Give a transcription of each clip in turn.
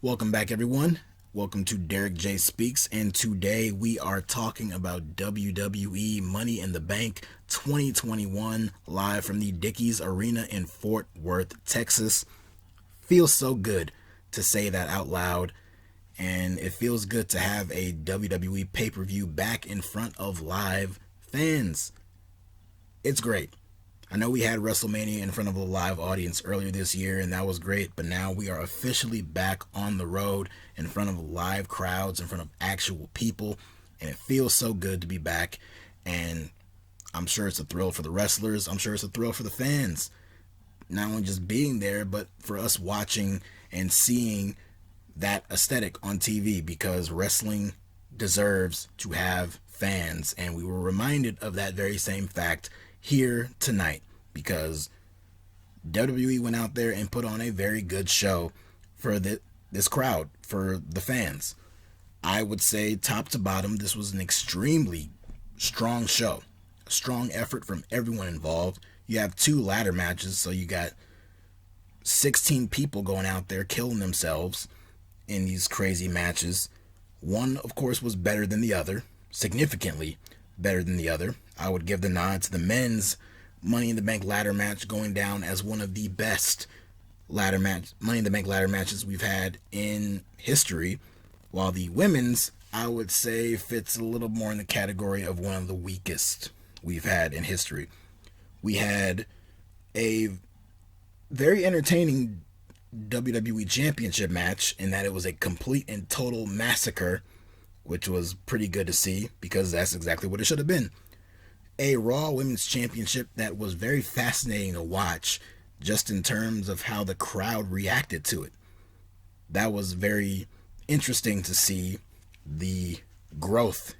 Welcome back, everyone. Welcome to DerekJ Speaks, and today we are talking about WWE Money in the Bank 2021 live from the Dickies Arena in Fort Worth, Texas. Feels so good to say that out loud, and it feels good to have a WWE pay-per-view back in front of live fans. It's great. I know we had WrestleMania in front of a live audience earlier this year, and that was great, but now we are officially back on the road in front of live crowds, in front of actual people, and it feels so good to be back. And I'm sure it's a thrill for the wrestlers. I'm sure it's a thrill for the fans. Not only just being there, but for us watching and seeing that aesthetic on TV, because wrestling deserves to have fans, and we were reminded of that very same fact here tonight, because WWE went out there and put on a very good show for this crowd, for the fans. I would say top to bottom, this was an extremely strong show. A strong effort from everyone involved. You have 2 ladder matches, so you got 16 people going out there killing themselves in these crazy matches. One, of course, was better than the other, significantly better than the other. I would give the nod to the men's Money in the Bank ladder match, going down as one of the best Money in the Bank ladder matches we've had in history, while the women's, I would say, fits a little more in the category of one of the weakest we've had in history. We had a very entertaining WWE Championship match in that it was a complete and total massacre, which was pretty good to see, because that's exactly what it should have been. A Raw Women's Championship that was very fascinating to watch, just in terms of how the crowd reacted to it. That was very interesting to see the growth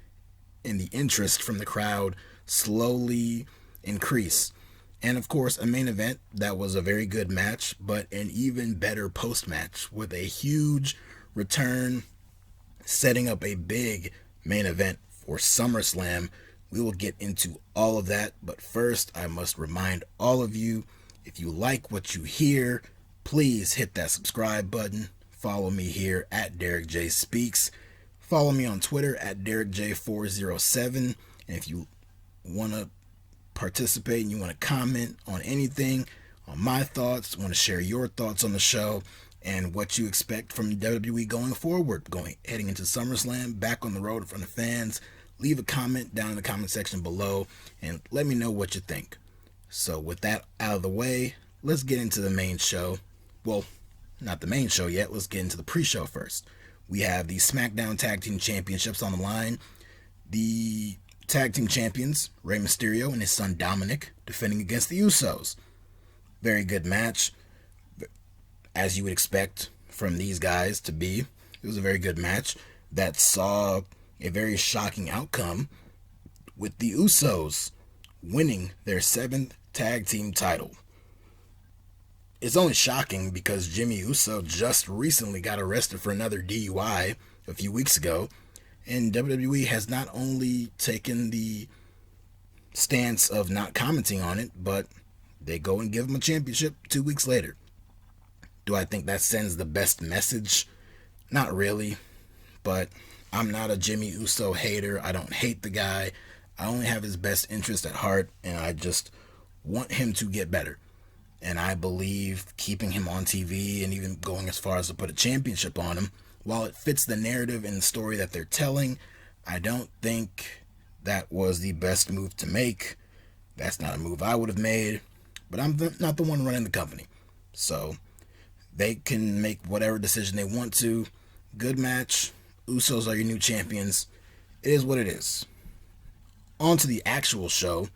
and the interest from the crowd slowly increase. And of course, a main event that was a very good match, but an even better post-match with a huge return, setting up a big main event for SummerSlam. We will get into all of that, but first I must remind all of you, if you like what you hear, please hit that subscribe button. Follow me here at DerekJ Speaks. Follow me on Twitter at DerekJ407. And if you want to participate and you want to comment on anything, on my thoughts, want to share your thoughts on the show and what you expect from WWE going forward, heading into SummerSlam, back on the road in front of fans, leave a comment down in the comment section below and let me know what you think. So with that out of the way, let's get into the main show. Well, not the main show yet. Let's get into the pre-show first. We have the SmackDown Tag Team Championships on the line. The Tag Team Champions, Rey Mysterio and his son Dominic, defending against the Usos. Very good match, as you would expect from these guys to be. It was a very good match that saw a very shocking outcome, with the Usos winning their 7th tag team title. It's only shocking because Jimmy Uso just recently got arrested for another DUI a few weeks ago, and WWE has not only taken the stance of not commenting on it, but they go and give him a championship 2 weeks later. Do I think that sends the best message? Not really, but I'm not a Jimmy Uso hater. I don't hate the guy. I only have his best interest at heart, and I just want him to get better. And I believe keeping him on TV and even going as far as to put a championship on him, while it fits the narrative and the story that they're telling, I don't think that was the best move to make. That's not a move I would have made, but I'm not the one running the company. So they can make whatever decision they want to. Good match. Usos are your new champions. It is what it is. On to the actual show.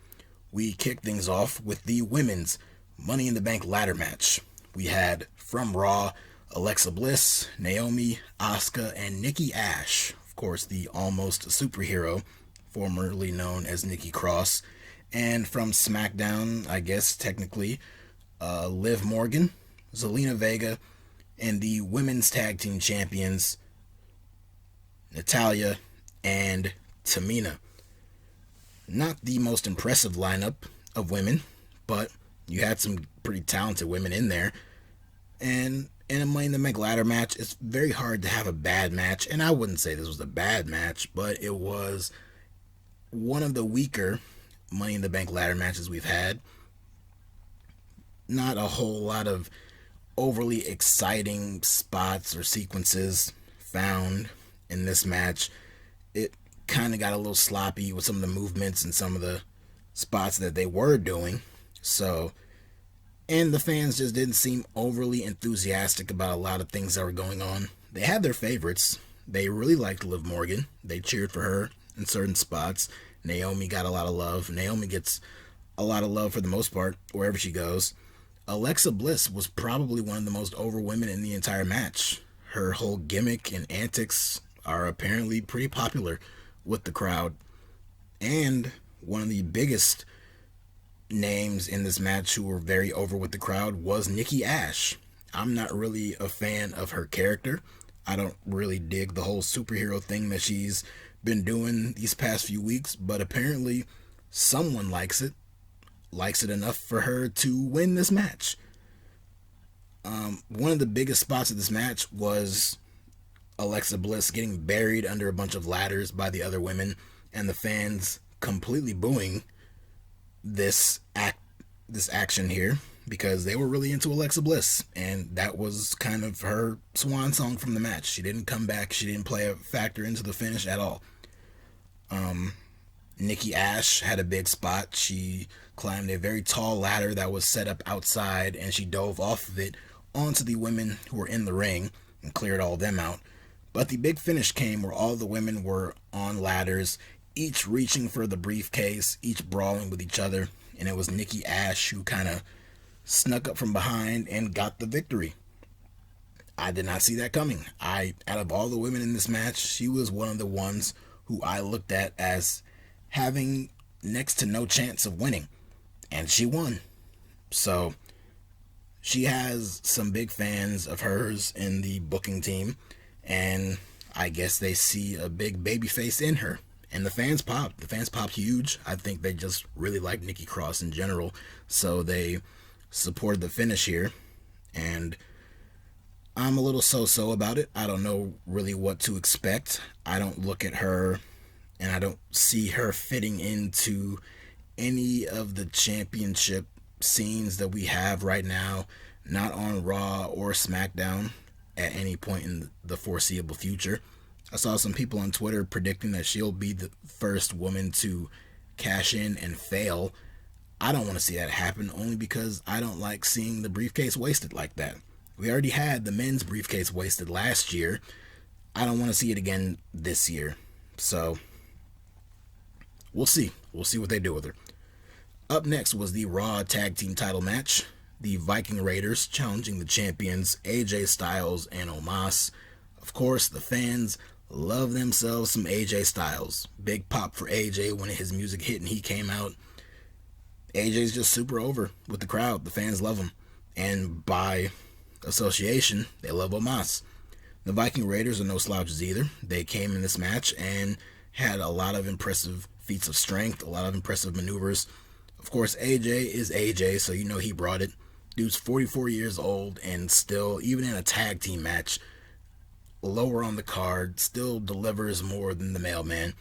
We kick things off with the women's Money in the Bank ladder match. We had from Raw, Alexa Bliss, Naomi, Asuka, and Nikki Ash. Of course, the almost superhero, formerly known as Nikki Cross. And from SmackDown, I guess technically, Liv Morgan, Zelina Vega, and the women's tag team champions, Natalya and Tamina. Not the most impressive lineup of women, but you had some pretty talented women in there. And In a Money in the Bank ladder match, it's very hard to have a bad match, and I wouldn't say this was a bad match, but it was one of the weaker Money in the Bank ladder matches we've had. Not a whole lot of overly exciting spots or sequences found in this match. It kind of got a little sloppy with some of the movements and some of the spots that they were doing. So, and the fans just didn't seem overly enthusiastic about a lot of things that were going on. They had their favorites. They really liked Liv Morgan. They cheered for her in certain spots. Naomi got a lot of love. Naomi gets a lot of love for the most part, wherever she goes. Alexa Bliss was probably one of the most over women in the entire match. Her whole gimmick and antics are apparently pretty popular with the crowd. And one of the biggest names in this match who were very over with the crowd was Nikki Ash. I'm not really a fan of her character. I don't really dig the whole superhero thing that she's been doing these past few weeks, but apparently someone likes it enough for her to win this match. One of the biggest spots of this match was Alexa Bliss getting buried under a bunch of ladders by the other women, and the fans completely booing this action here because they were really into Alexa Bliss, and that was kind of her swan song from the match. She didn't come back. She didn't play a factor into the finish at all. Nikki Ash had a big spot. She climbed a very tall ladder that was set up outside, and she dove off of it onto the women who were in the ring and cleared all of them out. But the big finish came where all the women were on ladders, each reaching for the briefcase, each brawling with each other, and it was Nikki Ash who kind of snuck up from behind and got the victory. I did not see that coming. Out of all the women in this match, she was one of the ones who I looked at as having next to no chance of winning, and she won. So she has some big fans of hers in the booking team, and I guess they see a big baby face in her, and the fans popped. The fans popped huge. I think they just really like Nikki Cross in general, so they supported the finish here, and I'm a little so-so about it. I don't know really what to expect. I don't look at her and I don't see her fitting into any of the championship scenes that we have right now, not on Raw or SmackDown at any point in the foreseeable future. I saw some people on Twitter predicting that she'll be the first woman to cash in and fail. I don't want to see that happen, only because I don't like seeing the briefcase wasted like that. We already had the men's briefcase wasted last year. I don't want to see it again this year. So we'll see. We'll see what they do with her. Up next was the Raw Tag Team title match. The Viking Raiders challenging the champions AJ Styles and Omas. Of course, the fans love themselves some AJ Styles. Big pop for AJ when his music hit and he came out. AJ's just super over with the crowd. The fans love him. And by association, they love Omas. The Viking Raiders are no slouches either. They came in this match and had a lot of impressive feats of strength, a lot of impressive maneuvers. Of course, AJ is AJ, so you know he brought it. Dude's 44 years old and still, even in a tag team match, lower on the card, still delivers more than the mailman.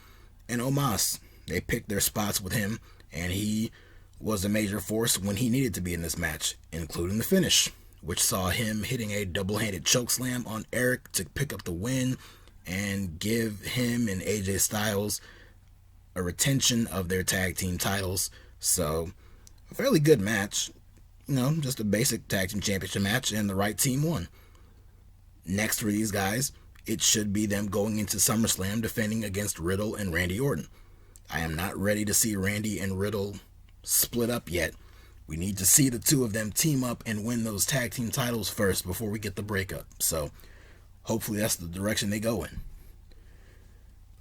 And Omas, they picked their spots with him, and he was a major force when he needed to be in this match, including the finish, which saw him hitting a double-handed chokeslam on Eric to pick up the win and give him and AJ Styles a retention of their tag team titles. So, a fairly good match. You know, just a basic tag team championship match, and the right team won. Next for these guys, it should be them going into SummerSlam defending against Riddle and Randy Orton. I am not ready to see Randy and Riddle split up yet. We need to see the two of them team up and win those tag team titles first before we get the breakup. So, hopefully that's the direction they go in.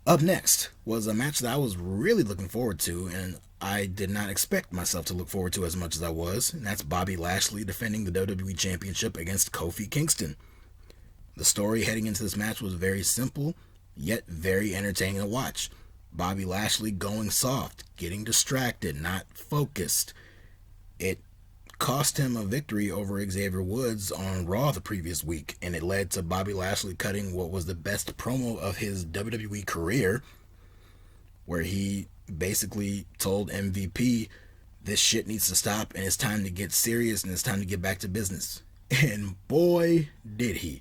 Up next was a match that I was really looking forward to, and I did not expect myself to look forward to as much as I was, and that's Bobby Lashley defending the WWE Championship against Kofi Kingston. The story heading into this match was very simple, yet very entertaining to watch. Bobby Lashley going soft, getting distracted, not focused. It cost him a victory over Xavier Woods on Raw the previous week, and it led to Bobby Lashley cutting what was the best promo of his WWE career, where he basically told MVP, this shit needs to stop and it's time to get serious and it's time to get back to business. And boy, did he.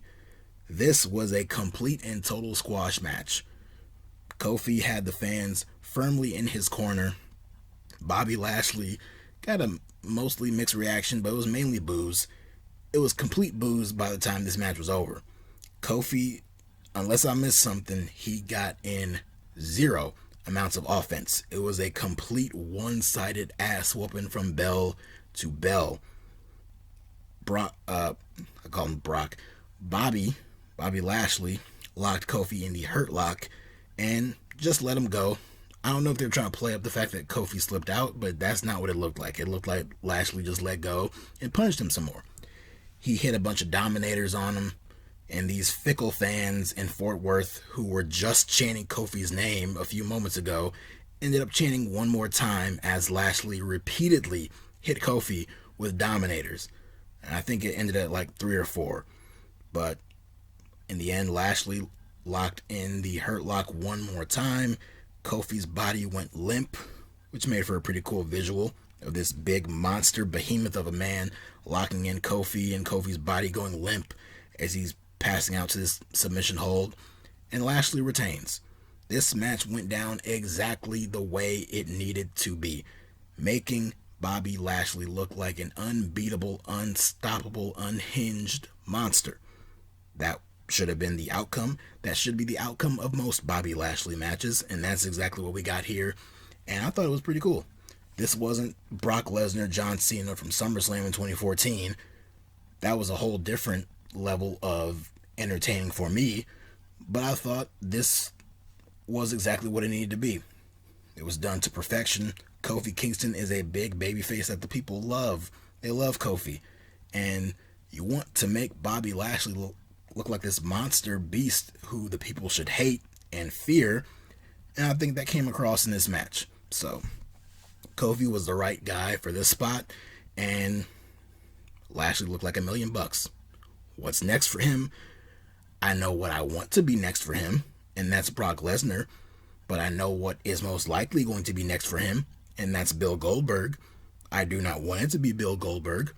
This was a complete and total squash match. Kofi had the fans firmly in his corner. Bobby Lashley got a mostly mixed reaction, but it was mainly boos. It was complete boos by the time this match was over. Kofi, unless I missed something, he got in zero amounts of offense. It was a complete one-sided ass whooping from bell to bell. I call him Brock. Bobby Lashley locked Kofi in the Hurt Lock and just let him go. I don't know if they're trying to play up the fact that Kofi slipped out, but that's not what it looked like. It looked like Lashley just let go and punished him some more. He hit a bunch of dominators on him, and these fickle fans in Fort Worth who were just chanting Kofi's name a few moments ago ended up chanting one more time as Lashley repeatedly hit Kofi with dominators. And I think it ended at like 3 or 4. But in the end, Lashley locked in the Hurt Lock one more time. Kofi's body went limp, which made for a pretty cool visual of this big monster behemoth of a man locking in Kofi and Kofi's body going limp as he's passing out to this submission hold. And Lashley retains. This match went down exactly the way it needed to be, making Bobby Lashley look like an unbeatable, unstoppable, unhinged monster. That should have been the outcome. That should be the outcome of most Bobby Lashley matches, and that's exactly what we got here. And I thought it was pretty cool. This wasn't Brock Lesnar, John Cena from SummerSlam in 2014. That was a whole different level of entertaining for me, but I thought this was exactly what it needed to be. It was done to perfection. Kofi Kingston is a big babyface that the people love. They love Kofi. And you want to make Bobby Lashley look like this monster beast who the people should hate and fear. And I think that came across in this match. So, Kofi was the right guy for this spot. And Lashley looked like $1 million. What's next for him? I know what I want to be next for him, and that's Brock Lesnar. But I know what is most likely going to be next for him, and that's Bill Goldberg. I do not want it to be Bill Goldberg,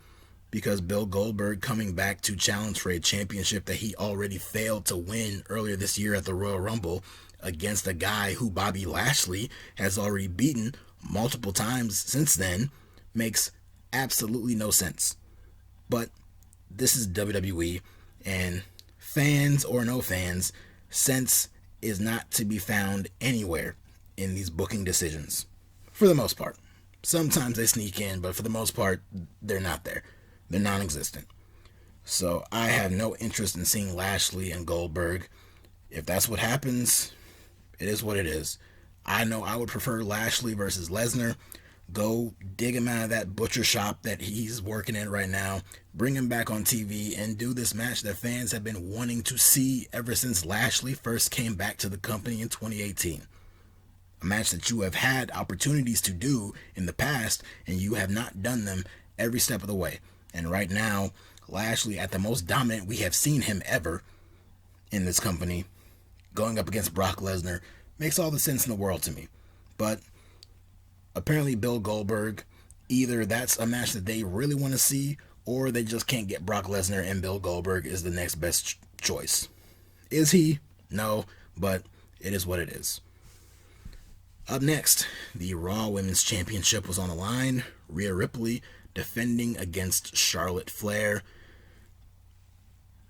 because Bill Goldberg coming back to challenge for a championship that he already failed to win earlier this year at the Royal Rumble against a guy who Bobby Lashley has already beaten multiple times since then makes absolutely no sense. But this is WWE, and fans or no fans, sense is not to be found anywhere in these booking decisions. For the most part. Sometimes they sneak in, but for the most part, they're not there. They're non-existent. So I have no interest in seeing Lashley and Goldberg. If that's what happens, it is what it is. I know I would prefer Lashley versus Lesnar. Go dig him out of that butcher shop that he's working in right now. Bring him back on TV and do this match that fans have been wanting to see ever since Lashley first came back to the company in 2018. A match that you have had opportunities to do in the past, and you have not done them every step of the way. And right now, Lashley, at the most dominant we have seen him ever in this company, going up against Brock Lesnar, makes all the sense in the world to me. But apparently Bill Goldberg, either that's a match that they really want to see, or they just can't get Brock Lesnar, and Bill Goldberg is the next best choice. Is he? No, but it is what it is. Up next, the Raw Women's Championship was on the line. Rhea Ripley defending against Charlotte Flair.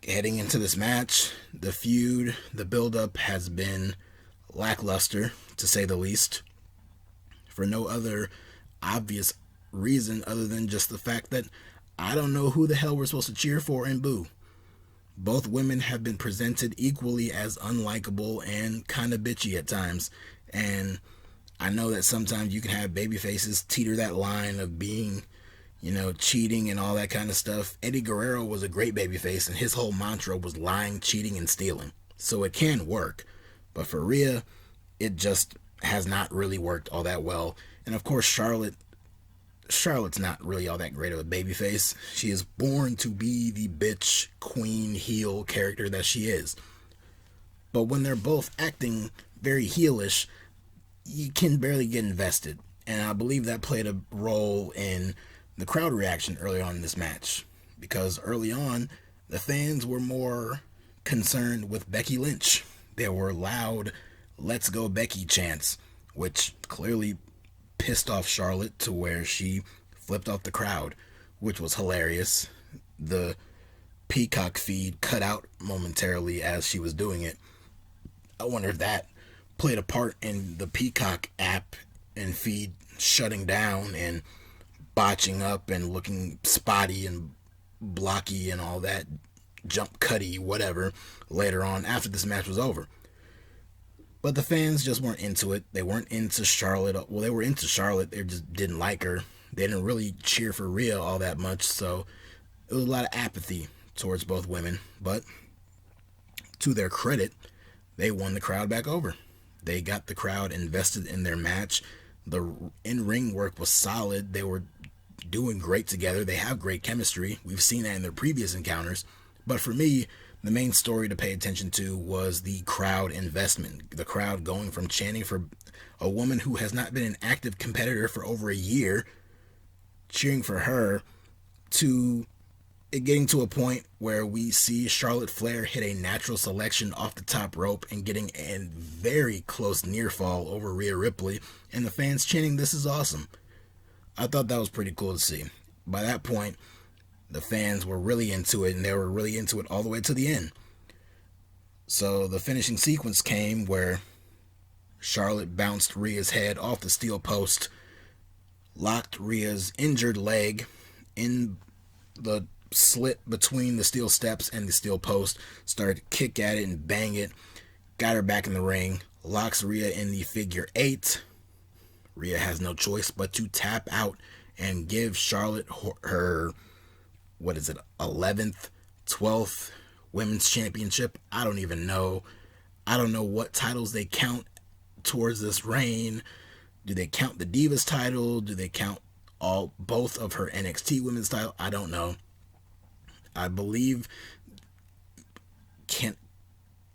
Heading into this match, the feud, the build-up has been lackluster, to say the least, for no other obvious reason other than just the fact that I don't know who the hell we're supposed to cheer for and boo. Both women have been presented equally as unlikable and kind of bitchy at times, and I know that sometimes you can have baby faces teeter that line of being, cheating and all that kind of stuff. Eddie Guerrero was a great babyface, and his whole mantra was lying, cheating, and stealing. So it can work. But for Rhea, it just has not really worked all that well. And of course, Charlotte Charlotte's not really all that great of a babyface. She is born to be the bitch, queen, heel character that she is. But when they're both acting very heelish, you can barely get invested. And I believe that played a role in the crowd reaction early on in this match. Because early on, the fans were more concerned with Becky Lynch. There were loud, "Let's go Becky" chants, which clearly pissed off Charlotte to where she flipped off the crowd, which was hilarious. The Peacock feed cut out momentarily as she was doing it. I wonder if that played a part in the Peacock app and feed shutting down and botching up and looking spotty and blocky and all that jump cutty whatever later on after this match was over. But the fans just weren't into it. They weren't into Charlotte. Well, they were into Charlotte. They just didn't like her. They didn't really cheer for Rhea all that much. So it was a lot of apathy towards both women. But to their credit, they won the crowd back over. They got the crowd invested in their match. The in-ring work was solid. They were doing great together. They have great chemistry. We've seen that in their previous encounters. But for me, the main story to pay attention to was the crowd investment. The crowd going from chanting for a woman who has not been an active competitor for over a year, cheering for her, to it getting to a point where we see Charlotte Flair hit a natural selection off the top rope and getting a very close near fall over Rhea Ripley, and the fans chanting, "This is awesome." I thought that was pretty cool to see. By that point, the fans were really into it, and they were really into it all the way to the end. So the finishing sequence came where Charlotte bounced Rhea's head off the steel post, locked Rhea's injured leg in the slit between the steel steps and the steel post, started to kick at it and bang it, got her back in the ring, locks Rhea in the figure 8. Rhea has no choice but to tap out and give Charlotte her, 11th, 12th Women's Championship. I don't even know. I don't know what titles they count towards this reign. Do they count the Divas title? Do they count both of her NXT Women's title? I don't know. I believe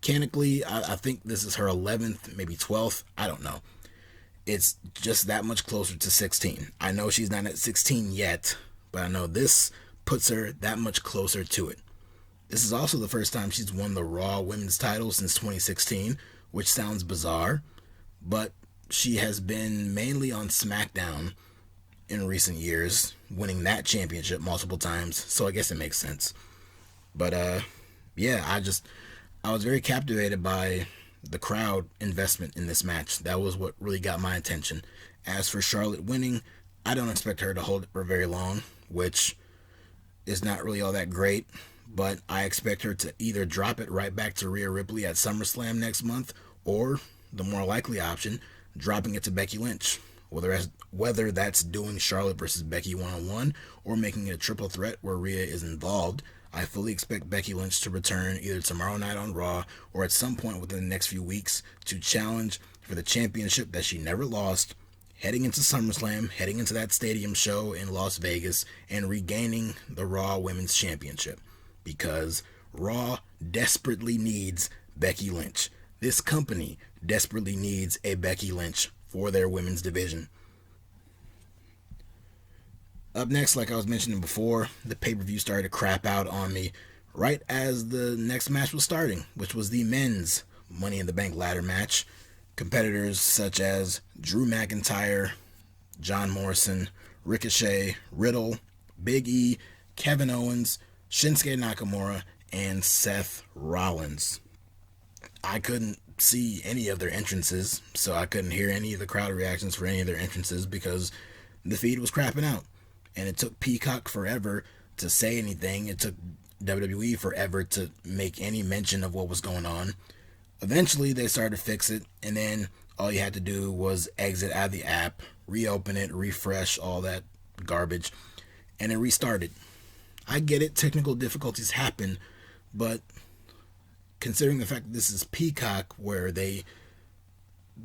canonically, I think this is her 11th, maybe 12th. I don't know. It's just that much closer to 16. I know she's not at 16 yet, but I know this puts her that much closer to it. This is also the first time she's won the Raw Women's title since 2016, which sounds bizarre, but she has been mainly on SmackDown in recent years, winning that championship multiple times, so I guess it makes sense. But yeah, I was very captivated by the crowd investment in this match. That was what really got my attention. As for Charlotte winning, I don't expect her to hold it for very long, which is not really all that great, but I expect her to either drop it right back to Rhea Ripley at SummerSlam next month, or the more likely option, dropping it to Becky Lynch. Whether that's doing Charlotte versus Becky one-on-one or making it a triple threat where Rhea is involved, I fully expect Becky Lynch to return either tomorrow night on Raw or at some point within the next few weeks to challenge for the championship that she never lost, heading into SummerSlam, heading into that stadium show in Las Vegas, and regaining the Raw Women's Championship. Because Raw desperately needs Becky Lynch. This company desperately needs a Becky Lynch for their women's division. Up next, like I was mentioning before, the pay-per-view started to crap out on me right as the next match was starting, which was the men's Money in the Bank ladder match. Competitors such as Drew McIntyre, John Morrison, Ricochet, Riddle, Big E, Kevin Owens, Shinsuke Nakamura, and Seth Rollins. I couldn't see any of their entrances, so I couldn't hear any of the crowd reactions for any of their entrances because the feed was crapping out. And it took Peacock forever to say anything. It took WWE forever to make any mention of what was going on. Eventually, they started to fix it, and then all you had to do was exit out of the app, reopen it, refresh, all that garbage, and it restarted. I get it, technical difficulties happen, but considering the fact that this is Peacock, where they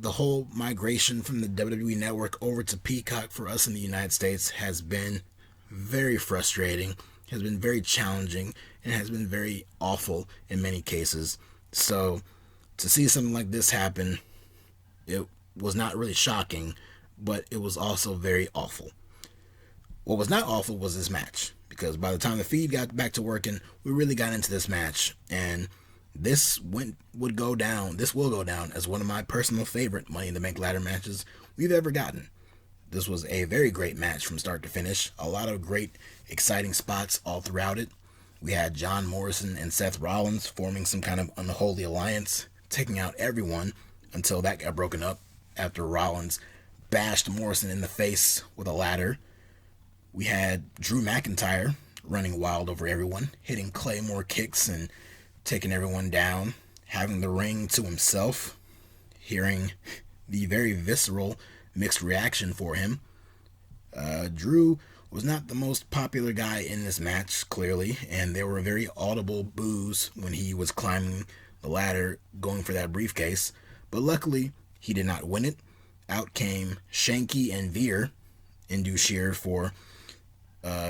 the whole migration from the WWE Network over to Peacock for us in the United States has been very frustrating, has been very challenging, and has been very awful in many cases. So to see something like this happen, it was not really shocking, but it was also very awful. What was not awful was this match, because by the time the feed got back to working, we really got into this match, and this will go down as one of my personal favorite Money in the Bank ladder matches we've ever gotten. This was a very great match from start to finish. A lot of great, exciting spots all throughout it. We had John Morrison and Seth Rollins forming some kind of unholy alliance, taking out everyone until that got broken up after Rollins bashed Morrison in the face with a ladder. We had Drew McIntyre running wild over everyone, hitting Claymore kicks and taking everyone down, having the ring to himself, hearing the very visceral mixed reaction for him. Drew was not the most popular guy in this match, clearly, and there were very audible boos when he was climbing the ladder going for that briefcase, but luckily he did not win it. Out came Shanky and Veer in due cheer for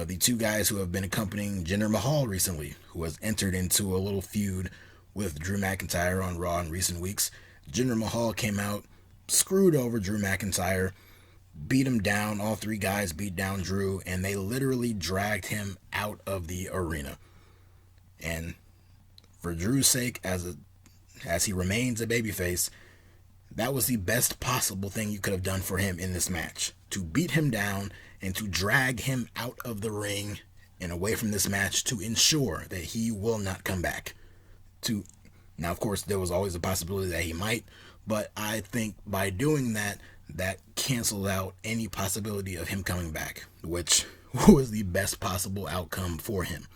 the two guys who have been accompanying Jinder Mahal recently, who has entered into a little feud with Drew McIntyre on Raw in recent weeks. Jinder Mahal came out, screwed over Drew McIntyre, beat him down. All three guys beat down Drew, and they literally dragged him out of the arena. And for Drew's sake, as he remains a babyface, that was the best possible thing you could have done for him in this match. To beat him down and to drag him out of the ring and away from this match to ensure that he will not come back. Now, of course, there was always a possibility that he might, but I think by doing that, that canceled out any possibility of him coming back, which was the best possible outcome for him.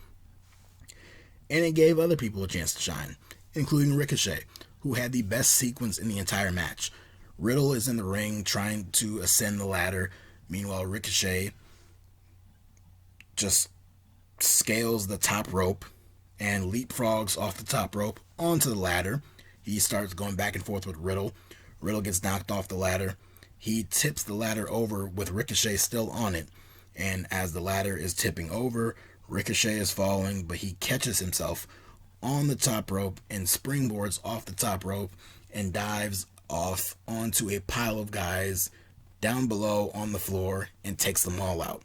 And it gave other people a chance to shine, including Ricochet, who had the best sequence in the entire match. Riddle is in the ring trying to ascend the ladder. Meanwhile, Ricochet just scales the top rope and leapfrogs off the top rope onto the ladder. He starts going back and forth with Riddle. Riddle gets knocked off the ladder. He tips the ladder over with Ricochet still on it. And as the ladder is tipping over, Ricochet is falling, but he catches himself on the top rope and springboards off the top rope and dives off onto a pile of guys down below on the floor and takes them all out.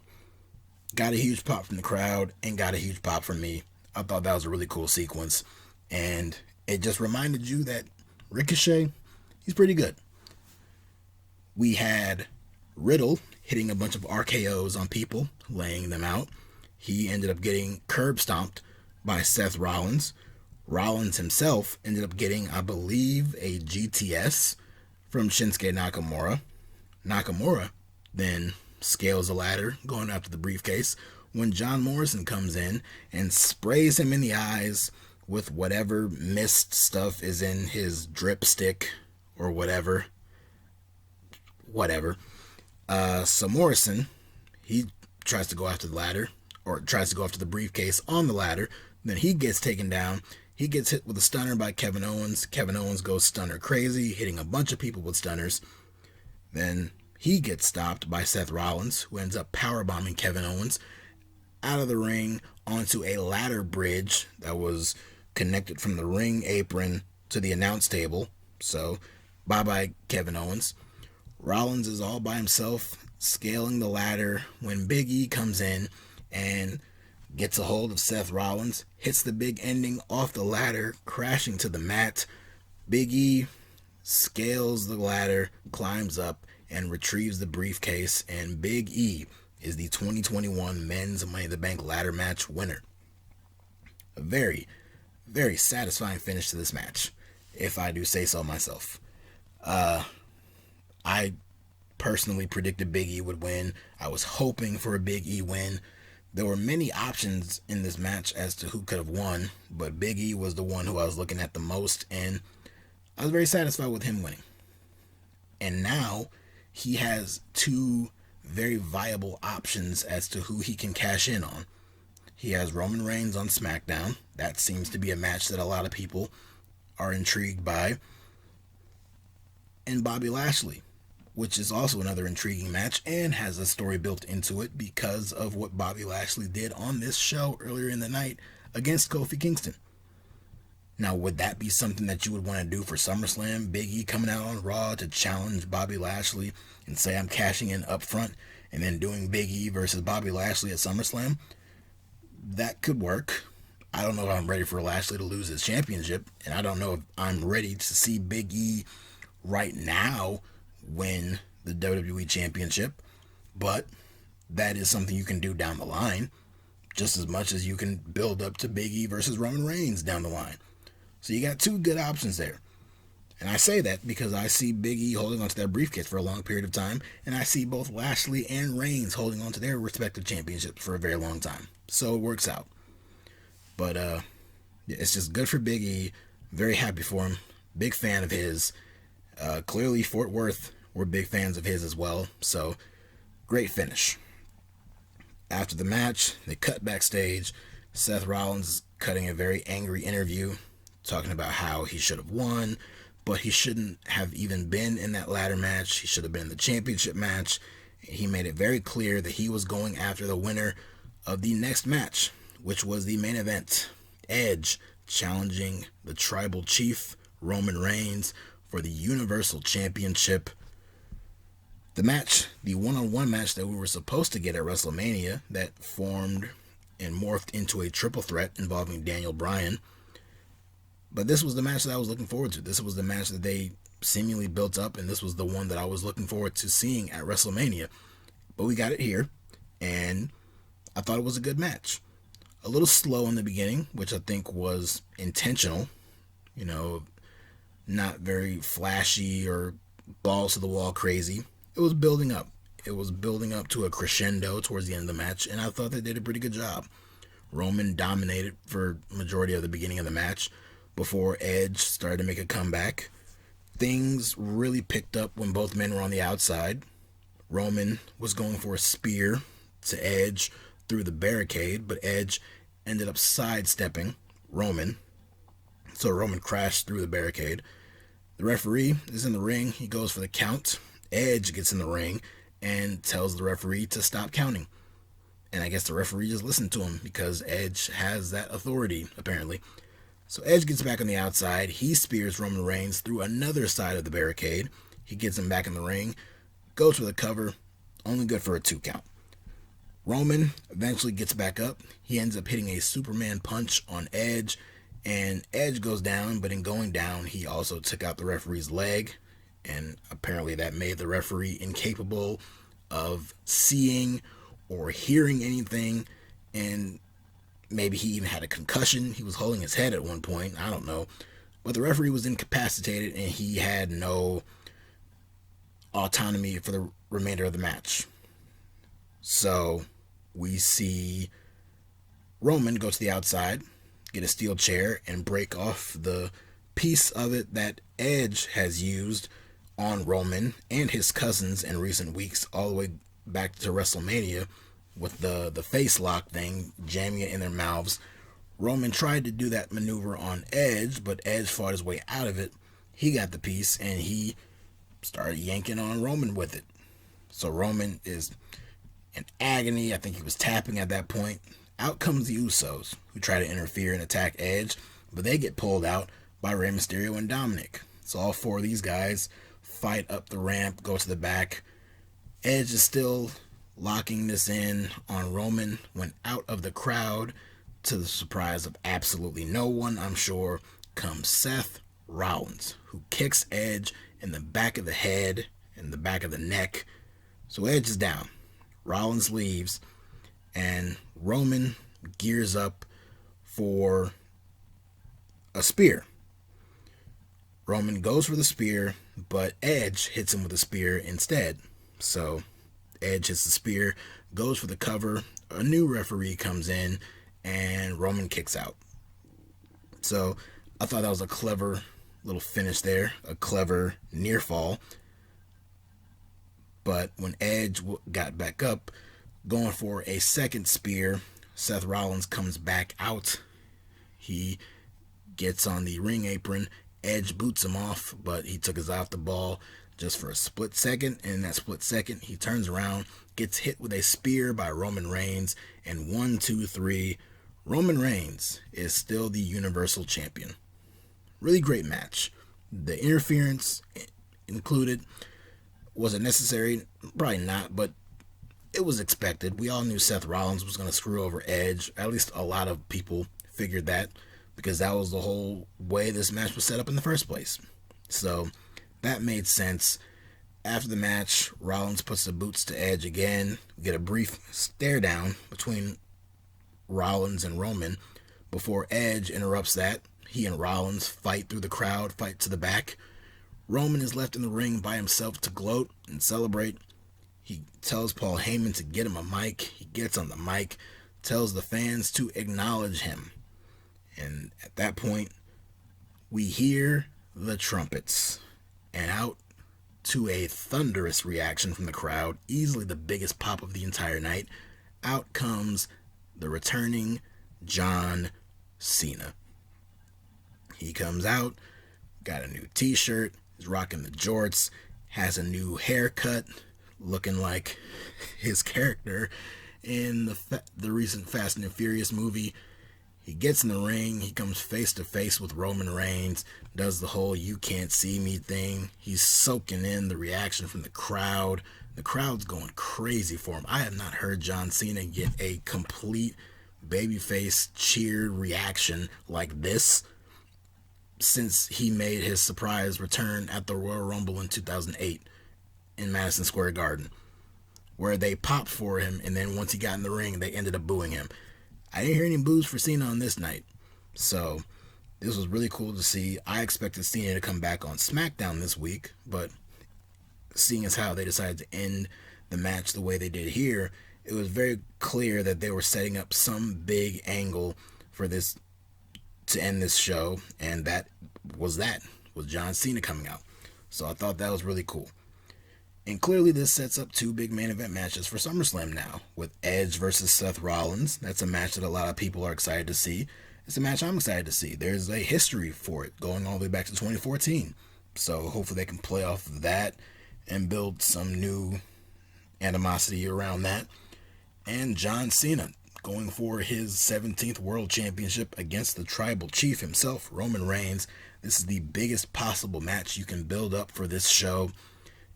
Got a huge pop from the crowd and got a huge pop from me. I thought that was a really cool sequence, and it just reminded you that Ricochet, he's pretty good. We had Riddle hitting a bunch of RKOs on people, laying them out. He ended up getting curb stomped by Seth Rollins. Rollins himself ended up getting, I believe, a GTS from Shinsuke Nakamura. Nakamura then scales the ladder, going after the briefcase, when John Morrison comes in and sprays him in the eyes with whatever mist stuff is in his drip stick or whatever. So Morrison, he tries to go after the ladder, or tries to go after the briefcase on the ladder. Then he gets taken down. He gets hit with a stunner by Kevin Owens. Kevin Owens goes stunner crazy, hitting a bunch of people with stunners. Then he gets stopped by Seth Rollins, who ends up powerbombing Kevin Owens out of the ring onto a ladder bridge that was connected from the ring apron to the announce table. So, bye-bye Kevin Owens. Rollins is all by himself, scaling the ladder when Big E comes in and gets a hold of Seth Rollins, hits the big ending off the ladder, crashing to the mat. Big E scales the ladder, climbs up, and retrieves the briefcase, and Big E is the 2021 Men's Money in the Bank ladder match winner. A very, very satisfying finish to this match, if I do say so myself. I personally predicted Big E would win. I was hoping for a Big E win. There were many options in this match as to who could have won, but Big E was the one who I was looking at the most, and I was very satisfied with him winning. And now he has two very viable options as to who he can cash in on. He has Roman Reigns on SmackDown. That seems to be a match that a lot of people are intrigued by. and Bobby Lashley, which is also another intriguing match and has a story built into it because of what Bobby Lashley did on this show earlier in the night against Kofi Kingston. Now, would that be something that you would want to do for SummerSlam? Big E coming out on Raw to challenge Bobby Lashley and say, I'm cashing in up front, and then doing Big E versus Bobby Lashley at SummerSlam? That could work. I don't know if I'm ready for Lashley to lose his championship, and I don't know if I'm ready to see Big E right now win the WWE Championship, but that is something you can do down the line, just as much as you can build up to Big E versus Roman Reigns down the line. So you got two good options there. And I say that because I see Big E holding onto that briefcase for a long period of time, and I see both Lashley and Reigns holding onto their respective championships for a very long time. So it works out. But it's just good for Big E. Very happy for him. Big fan of his. Clearly Fort Worth were big fans of his as well. So great finish. After the match, they cut backstage. Seth Rollins cutting a very angry interview, talking about how he should have won, but he shouldn't have even been in that ladder match. He should have been in the championship match. He made it very clear that he was going after the winner of the next match, which was the main event. Edge challenging the tribal chief, Roman Reigns, for the Universal Championship. The match, the one-on-one match that we were supposed to get at WrestleMania, that formed and morphed into a triple threat involving Daniel Bryan. But this was the match that I was looking forward to. This was the match that they seemingly built up, and this was the one that I was looking forward to seeing at WrestleMania. But we got it here, and I thought it was a good match. A little slow in the beginning, which I think was intentional. You know, not very flashy or balls to the wall crazy. It was building up. It was building up to a crescendo towards the end of the match, and I thought they did a pretty good job. Roman dominated for majority of the beginning of the match before Edge started to make a comeback. Things really picked up when both men were on the outside. Roman was going for a spear to Edge through the barricade, but Edge ended up sidestepping Roman. So Roman crashed through the barricade. The referee is in the ring. He goes for the count. Edge gets in the ring and tells the referee to stop counting. And I guess the referee just listened to him because Edge has that authority, apparently. So Edge gets back on the outside. He spears Roman Reigns through another side of the barricade. He gets him back in the ring, goes for the cover, only good for a 2 count. Roman eventually gets back up. He ends up hitting a Superman punch on Edge, and Edge goes down, but in going down, he also took out the referee's leg, and apparently that made the referee incapable of seeing or hearing anything, and maybe he even had a concussion. He was holding his head at one point. I don't know. But the referee was incapacitated, and he had no autonomy for the remainder of the match. So we see Roman go to the outside, get a steel chair, and break off the piece of it that Edge has used on Roman and his cousins in recent weeks, all the way back to WrestleMania with the face lock thing, jamming it in their mouths. Roman tried to do that maneuver on Edge, but Edge fought his way out of it. He got the piece, and he started yanking on Roman with it. So Roman is in agony. I think he was tapping at that point. Out comes the Usos, who try to interfere and attack Edge, but they get pulled out by Rey Mysterio and Dominic. So all 4 of these guys fight up the ramp, go to the back. Edge is still locking this in on Roman when out of the crowd, to the surprise of absolutely no one, I'm sure, comes Seth Rollins, who kicks Edge in the back of the head and the back of the neck. So Edge is down. Rollins leaves, and Roman gears up for a spear. Roman goes for the spear, but Edge hits him with a spear instead. So Edge hits the spear, goes for the cover. A new referee comes in, and Roman kicks out. So I thought that was a clever little finish there, a clever near fall. But when Edge got back up, going for a second spear, Seth Rollins comes back out. He gets on the ring apron Edge boots him off, but he took his eye off the ball just for a split second, and in that split second, he turns around, gets hit with a spear by Roman Reigns, and 1, 2, 3, Roman Reigns is still the Universal Champion. Really great match. The interference included. Was it necessary? Probably not, but it was expected. We all knew Seth Rollins was going to screw over Edge. At least a lot of people figured that, because that was the whole way this match was set up in the first place. So that made sense. After the match, Rollins puts the boots to Edge again. We get a brief stare down between Rollins and Roman before Edge interrupts that. He and Rollins fight through the crowd, fight to the back. Roman is left in the ring by himself to gloat and celebrate. He tells Paul Heyman to get him a mic. He gets on the mic, tells the fans to acknowledge him. And at that point, we hear the trumpets. And out to a thunderous reaction from the crowd, easily the biggest pop of the entire night, out comes the returning John Cena. He comes out, got a new t-shirt, he's rocking the jorts, has a new haircut, looking like his character in the recent Fast and Furious movie. He gets in the ring, he comes face to face with Roman Reigns, does the whole "you can't see me" thing. He's soaking in the reaction from the crowd. The crowd's going crazy for him. I have not heard John Cena get a complete babyface cheered reaction like this since he made his surprise return at the Royal Rumble in 2008 in Madison Square Garden, where they popped for him, and then once he got in the ring, they ended up booing him. I didn't hear any boos for Cena on this night, so this was really cool to see. I expected Cena to come back on SmackDown this week, but seeing as how they decided to end the match the way they did here, it was very clear that they were setting up some big angle for this to end this show, and that was John Cena coming out. So I thought that was really cool. And clearly this sets up two big main event matches for SummerSlam now, with Edge versus Seth Rollins. That's a match that a lot of people are excited to see. It's a match I'm excited to see. There's a history for it going all the way back to 2014. So hopefully they can play off of that and build some new animosity around that. And John Cena going for his 17th World Championship against the Tribal Chief himself, Roman Reigns. This is the biggest possible match you can build up for this show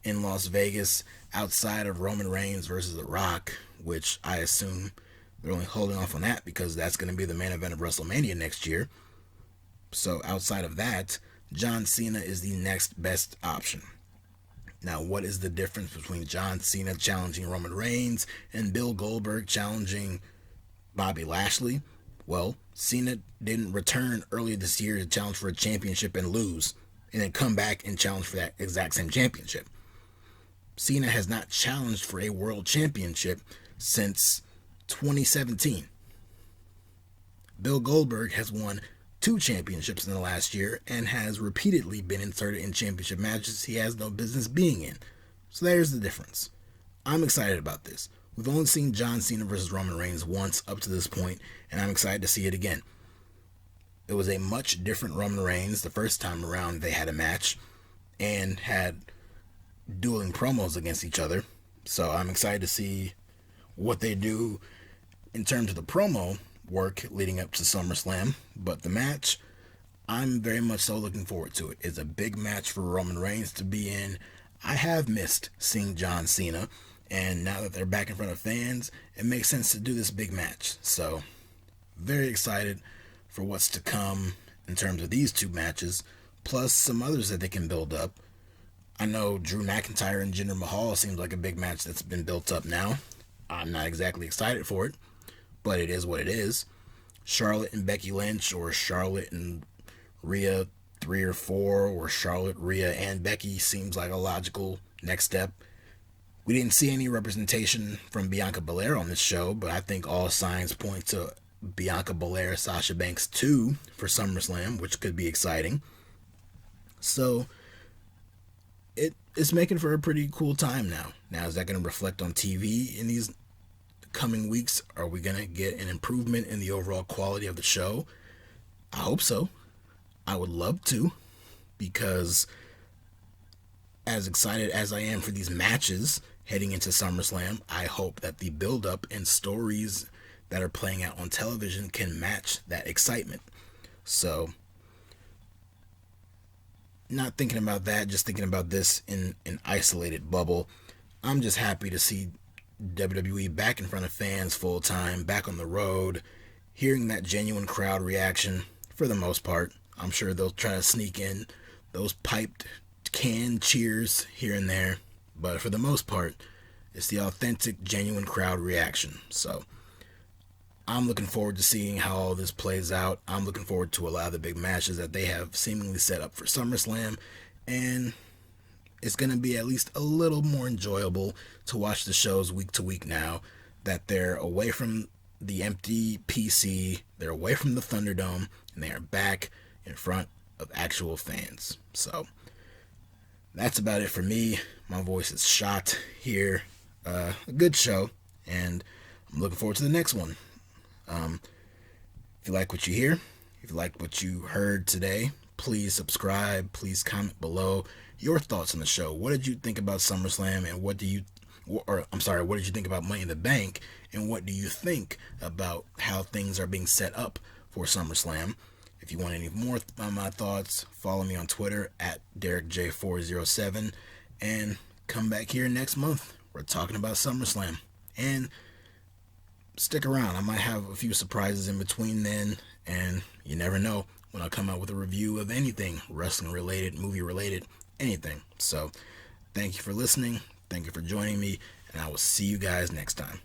in Las Vegas, outside of Roman Reigns versus The Rock, which I assume they're only holding off on that because that's going to be the main event of WrestleMania next year. So outside of that, John Cena is the next best option. Now, what is the difference between John Cena challenging Roman Reigns and Bill Goldberg challenging Bobby Lashley? Well, Cena didn't return earlier this year to challenge for a championship and lose, and then come back and challenge for that exact same championship. Cena has not challenged for a world championship since 2017. Bill Goldberg has won 2 championships in the last year and has repeatedly been inserted in championship matches he has no business being in. So there's the difference. I'm excited about this. We've only seen John Cena versus Roman Reigns once up to this point, and I'm excited to see it again. It was a much different Roman Reigns the first time around they had a match and had dueling promos against each other. So I'm excited to see what they do in terms of the promo work leading up to SummerSlam. But the match, I'm very much so looking forward to it. It's a big match for Roman Reigns to be in. I have missed seeing John Cena, and now that they're back in front of fans, it makes sense to do this big match. So very excited for what's to come in terms of these 2 matches, plus some others that they can build up. I know Drew McIntyre and Jinder Mahal seems like a big match that's been built up now. I'm not exactly excited for it, but it is what it is. Charlotte and Becky Lynch, or Charlotte and Rhea 3 or 4, or Charlotte, Rhea, and Becky seems like a logical next step. We didn't see any representation from Bianca Belair on this show, but I think all signs point to Bianca Belair, Sasha Banks 2 for SummerSlam, which could be exciting. So it's making for a pretty cool time now. Now, is that going to reflect on TV in these coming weeks? Are we going to get an improvement in the overall quality of the show? I hope so. I would love to. because as excited as I am for these matches heading into SummerSlam, I hope that the build-up and stories that are playing out on television can match that excitement. So, not thinking about that, just thinking about this in an isolated bubble. I'm just happy to see WWE back in front of fans full time, back on the road, hearing that genuine crowd reaction for the most part. I'm sure they'll try to sneak in those piped can cheers here and there, but for the most part, it's the authentic, genuine crowd reaction. So I'm looking forward to seeing how all this plays out. I'm looking forward to a lot of the big matches that they have seemingly set up for SummerSlam, and it's going to be at least a little more enjoyable to watch the shows week to week now that they're away from the empty PC, they're away from the Thunderdome, and they are back in front of actual fans. So that's about it for me. My voice is shot here. A good show, and I'm looking forward to the next one. If you like what you hear, if you like what you heard today, please subscribe, please comment below your thoughts on the show. What did you think about SummerSlam, and what did you think about Money in the Bank, and what do you think about how things are being set up for SummerSlam? If you want any more on my thoughts, follow me on Twitter at DerekJ407, and come back here next month. We're talking about SummerSlam, and stick around. I might have a few surprises in between then, and you never know when I'll come out with a review of anything wrestling related, movie related, anything. So thank you for listening, thank you for joining me, and I will see you guys next time.